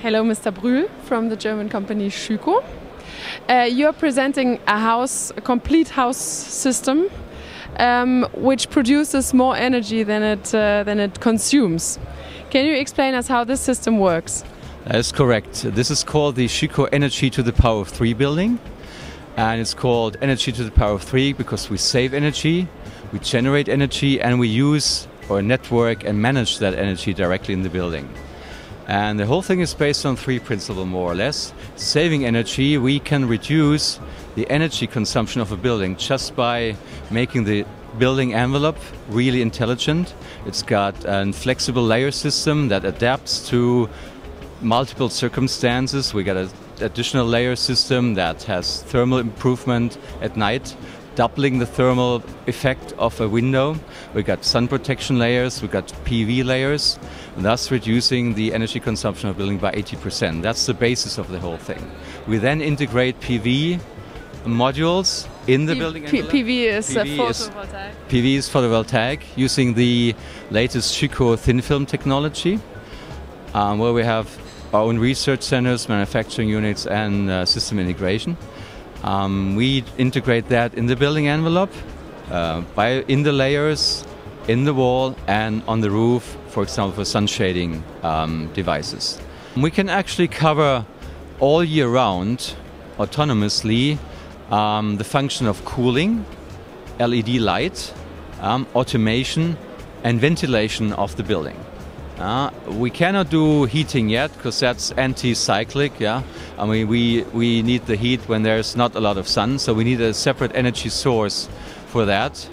Hello, Mr. Brühl from the German company Schüco. You are presenting a complete house system which produces more energy than it consumes. Can you explain us how this system works? That is correct. This is called the Schüco Energy to the Power of 3 building. And it's called Energy to the Power of 3 because we save energy, we generate energy, and we use or network and manage that energy directly in the building. And the whole thing is based on 3 principles, more or less. Saving energy, we can reduce the energy consumption of a building just by making the building envelope really intelligent. It's got a flexible layer system that adapts to multiple circumstances. We got an additional layer system that has thermal improvement at night, doubling the thermal effect of a window. We got sun protection layers, we got PV layers, thus reducing the energy consumption of a building by 80%. That's the basis of the whole thing. We then integrate PV modules in the building envelope. PV is photovoltaic. PV is photovoltaic, using the latest Schüco thin film technology, where we have our own research centers, manufacturing units, and system integration. We integrate that in the building envelope, in the layers, in the wall, and on the roof, for example, for sun shading devices. We can actually cover all year round, autonomously, the function of cooling, LED light, automation, and ventilation of the building. We cannot do heating yet because that's anti-cyclic. Yeah, I mean we need the heat when there's not a lot of sun, so we need a separate energy source for that.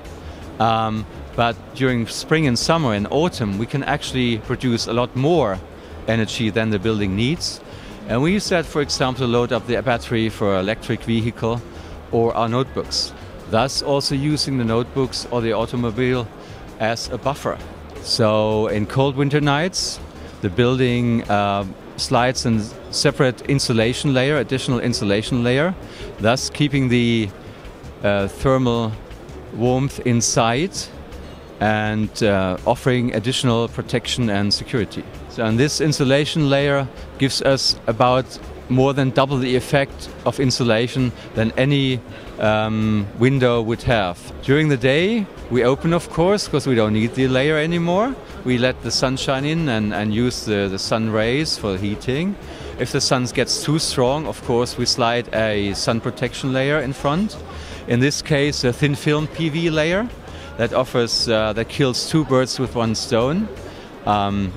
But during spring and summer and autumn, we can actually produce a lot more energy than the building needs, and we use that, for example, to load up the battery for an electric vehicle or our notebooks. Thus, also using the notebooks or the automobile as a buffer. So in cold winter nights, the building slides a separate insulation layer, additional insulation layer, thus keeping the thermal warmth inside and offering additional protection and security. So and this insulation layer gives us about more than double the effect of insulation than any window would have. During the day, we open, of course, because we don't need the layer anymore. We let the sunshine in and use the sun rays for heating. If the sun gets too strong, of course, we slide a sun protection layer in front. In this case, a thin film PV layer that kills 2 birds with 1 stone.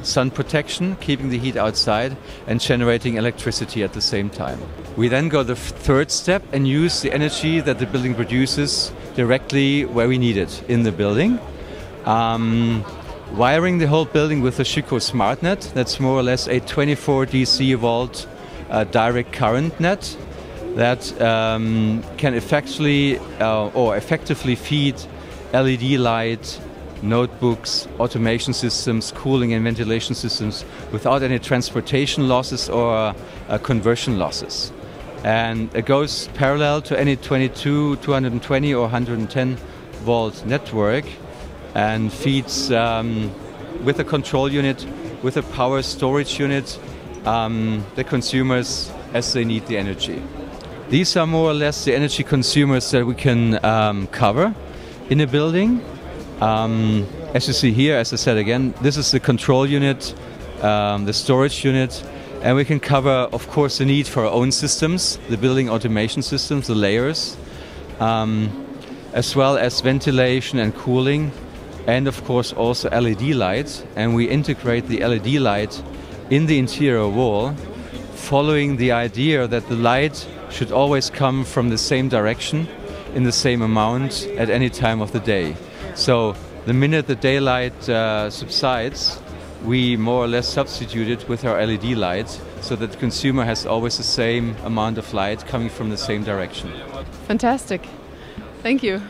Sun protection, keeping the heat outside and generating electricity at the same time. We then go the 3rd step and use the energy that the building produces directly where we need it in the building. Wiring the whole building with the Schüco Smartnet. That's more or less a 24 DC volt direct current net that can effectively feed LED light, notebooks, automation systems, cooling and ventilation systems without any transportation losses or conversion losses. And it goes parallel to any 22, 220 or 110 volt network and feeds with a control unit, with a power storage unit, the consumers as they need the energy. These are more or less the energy consumers that we can cover in a building. As you see here, as I said again, this is the control unit, the storage unit, and we can cover, of course, the need for our own systems, the building automation systems, the layers, as well as ventilation and cooling, and of course also LED light. And we integrate the LED light in the interior wall, following the idea that the light should always come from the same direction, in the same amount at any time of the day. So the minute the daylight subsides, we more or less substitute it with our LED light so that the consumer has always the same amount of light coming from the same direction. Fantastic. Thank you.